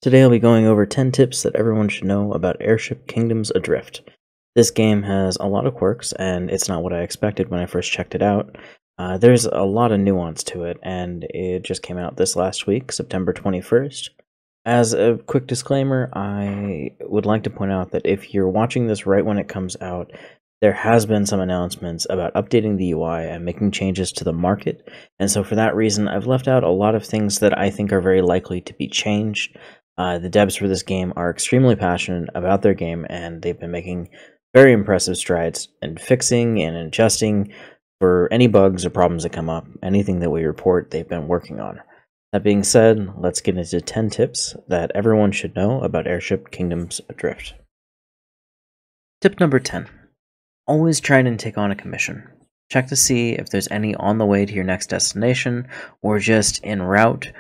Today I'll be going over 10 tips that everyone should know about Airship Kingdoms Adrift. This game has a lot of quirks, and it's not what I expected when I first checked it out. There's a lot of nuance to it, and it just came out this last week, September 21st. As a quick disclaimer, I would like to point out that if you're watching this right when it comes out, there has been some announcements about updating the UI and making changes to the market, and so for that reason, I've left out a lot of things that I think are very likely to be changed. The devs for this game are extremely passionate about their game, and they've been making very impressive strides in fixing and adjusting for any bugs or problems that come up. Anything that we report, they've been working on. That being said, let's get into 10 tips that everyone should know about Airship Kingdoms Adrift. Tip number 10. Always try and take on a commission. Check to see if there's any on the way to your next destination or just en route.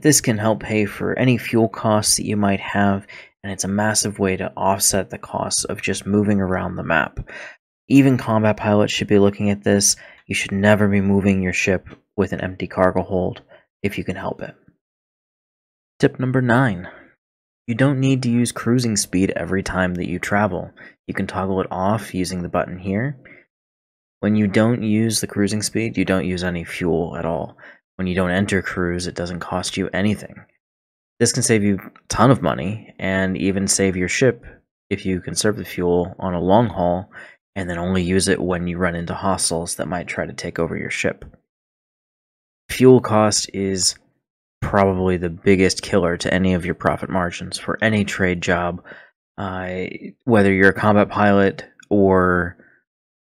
This can help pay for any fuel costs that you might have, and it's a massive way to offset the costs of just moving around the map. Even combat pilots should be looking at this. You should never be moving your ship with an empty cargo hold if you can help it. Tip number 9. You don't need to use cruising speed every time that you travel. You can toggle it off using the button here. When you don't use the cruising speed, you don't use any fuel at all. When you don't enter cruise, it doesn't cost you anything. This can save you a ton of money, and even save your ship if you conserve the fuel on a long haul, and then only use it when you run into hostiles that might try to take over your ship. Fuel cost is probably the biggest killer to any of your profit margins for any trade job, whether you're a combat pilot or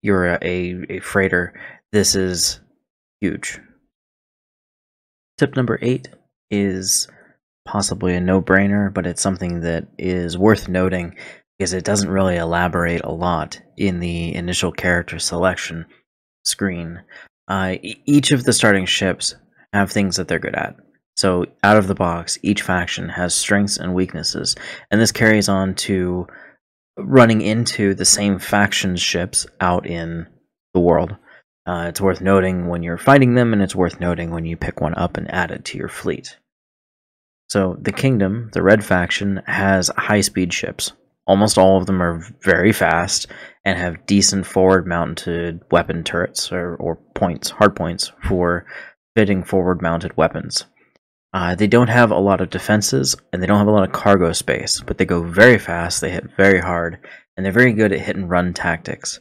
you're a freighter. This is huge. Tip number 8 is possibly a no-brainer, but it's something that is worth noting because it doesn't really elaborate a lot in the initial character selection screen. Each of the starting ships have things that they're good at. So out of the box, each faction has strengths and weaknesses, and this carries on to running into the same faction ships out in the world. It's worth noting when you're fighting them, and it's worth noting when you pick one up and add it to your fleet. So the Kingdom, the red faction, has high-speed ships. Almost all of them are very fast and have decent forward-mounted weapon turrets or points, hard points, for fitting forward-mounted weapons. They don't have a lot of defenses, and they don't have a lot of cargo space, but they go very fast, they hit very hard, and they're very good at hit-and-run tactics.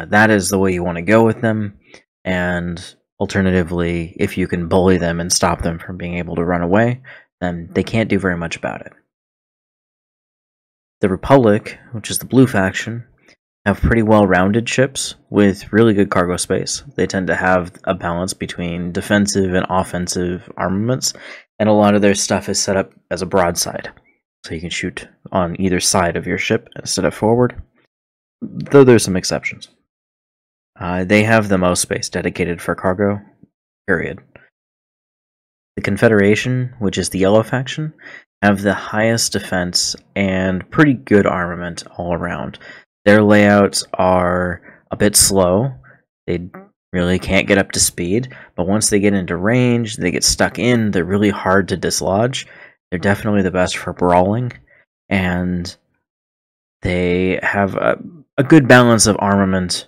That is the way you want to go with them, and alternatively, if you can bully them and stop them from being able to run away, then they can't do very much about it. The Republic, which is the blue faction, have pretty well-rounded ships with really good cargo space. They tend to have a balance between defensive and offensive armaments, and a lot of their stuff is set up as a broadside, so you can shoot on either side of your ship instead of forward, though there's some exceptions. They have the most space dedicated for cargo, period. The Confederation, which is the yellow faction, have the highest defense and pretty good armament all around. Their layouts are a bit slow. They really can't get up to speed, but once they get into range, they get stuck in, they're really hard to dislodge. They're definitely the best for brawling, and they have a good balance of armament,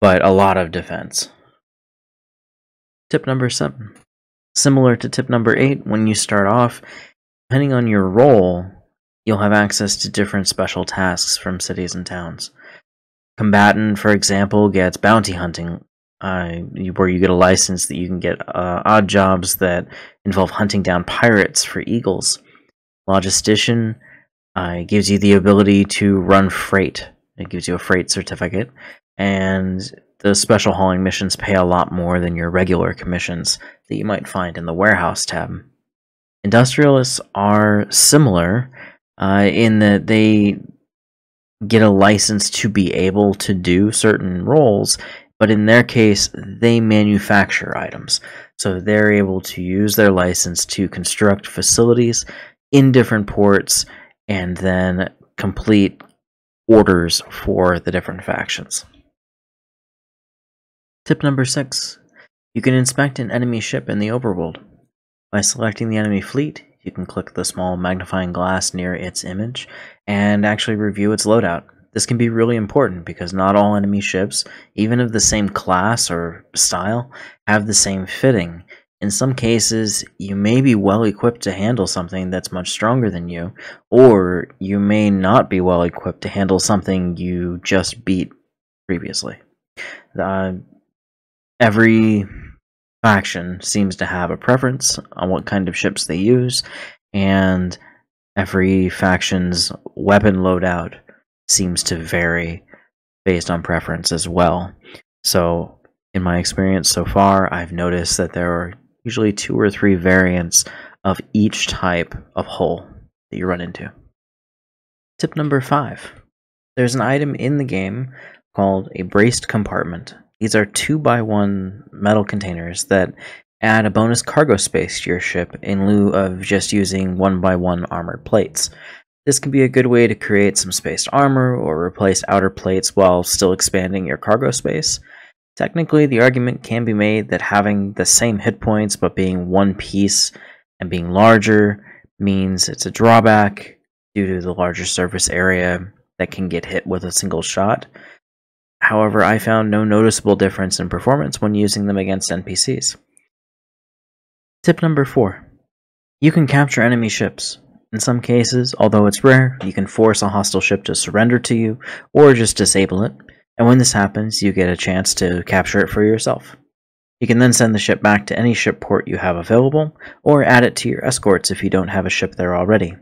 but a lot of defense. Tip number 7. Similar to tip number 8, when you start off, depending on your role, you'll have access to different special tasks from cities and towns. Combatant, for example, gets bounty hunting, where you get a license that you can get odd jobs that involve hunting down pirates for eagles. Logistician gives you the ability to run freight. It gives you a freight certificate, and the special hauling missions pay a lot more than your regular commissions that you might find in the warehouse tab. Industrialists are similar in that they get a license to be able to do certain roles, but in their case, they manufacture items. So they're able to use their license to construct facilities in different ports and then complete orders for the different factions. Tip number 6. You can inspect an enemy ship in the overworld. By selecting the enemy fleet, You can click the small magnifying glass near its image and actually review its loadout. This can be really important because not all enemy ships, even of the same class or style, have the same fitting. In some cases, you may be well equipped to handle something that's much stronger than you, or you may not be well equipped to handle something you just beat previously. Every faction seems to have a preference on what kind of ships they use, and every faction's weapon loadout seems to vary based on preference as well. So, in my experience so far, I've noticed that there are usually 2 or 3 variants of each type of hull that you run into. Tip number 5. There's an item in the game called a braced compartment. These are 2x1 metal containers that add a bonus cargo space to your ship in lieu of just using 1x1 armored plates. This can be a good way to create some spaced armor or replace outer plates while still expanding your cargo space. Technically, the argument can be made that having the same hit points but being one piece and being larger means it's a drawback due to the larger surface area that can get hit with a single shot. However, I found no noticeable difference in performance when using them against NPCs. Tip number 4. You can capture enemy ships. In some cases, although it's rare, you can force a hostile ship to surrender to you or just disable it, and when this happens, you get a chance to capture it for yourself. You can then send the ship back to any ship port you have available, or add it to your escorts if you don't have a ship there already.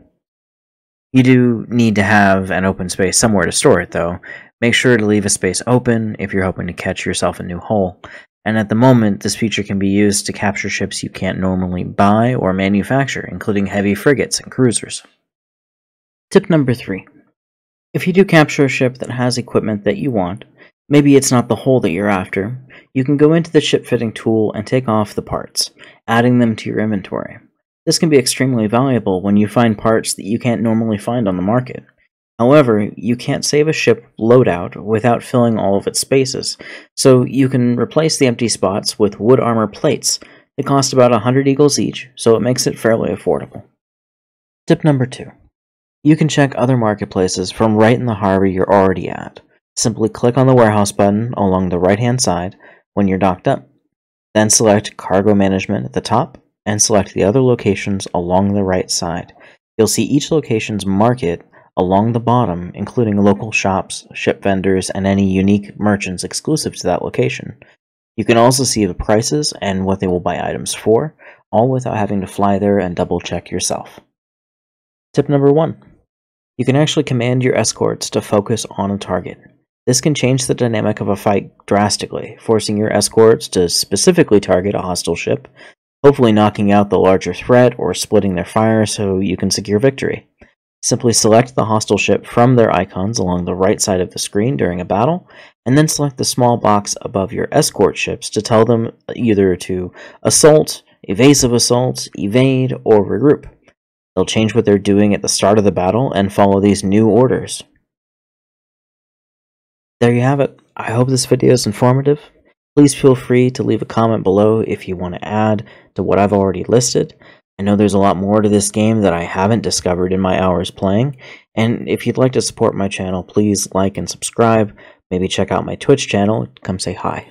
You do need to have an open space somewhere to store it, though. Make sure to leave a space open if you're hoping to catch yourself a new hull. And at the moment, this feature can be used to capture ships you can't normally buy or manufacture, including heavy frigates and cruisers. Tip number 3. If you do capture a ship that has equipment that you want, maybe it's not the hull that you're after, you can go into the ship fitting tool and take off the parts, adding them to your inventory. This can be extremely valuable when you find parts that you can't normally find on the market. However, you can't save a ship loadout without filling all of its spaces, so you can replace the empty spots with wood armor plates. They cost about 100 eagles each, so it makes it fairly affordable. Tip number 2. You can check other marketplaces from right in the harbor you're already at. Simply click on the warehouse button along the right-hand side when you're docked up. Then select Cargo Management at the top, and select the other locations along the right side. You'll see each location's market along the bottom, including local shops, ship vendors, and any unique merchants exclusive to that location. You can also see the prices and what they will buy items for, all without having to fly there and double check yourself. Tip number 1. You can actually command your escorts to focus on a target. This can change the dynamic of a fight drastically, forcing your escorts to specifically target a hostile ship, hopefully knocking out the larger threat or splitting their fire so you can secure victory. Simply select the hostile ship from their icons along the right side of the screen during a battle, and then select the small box above your escort ships to tell them either to assault, evasive assault, evade, or regroup. They'll change what they're doing at the start of the battle and follow these new orders. There you have it. I hope this video is informative. Please feel free to leave a comment below if you want to add to what I've already listed. I know there's a lot more to this game that I haven't discovered in my hours playing, and if you'd like to support my channel, please like and subscribe. Maybe check out my Twitch channel, come say hi.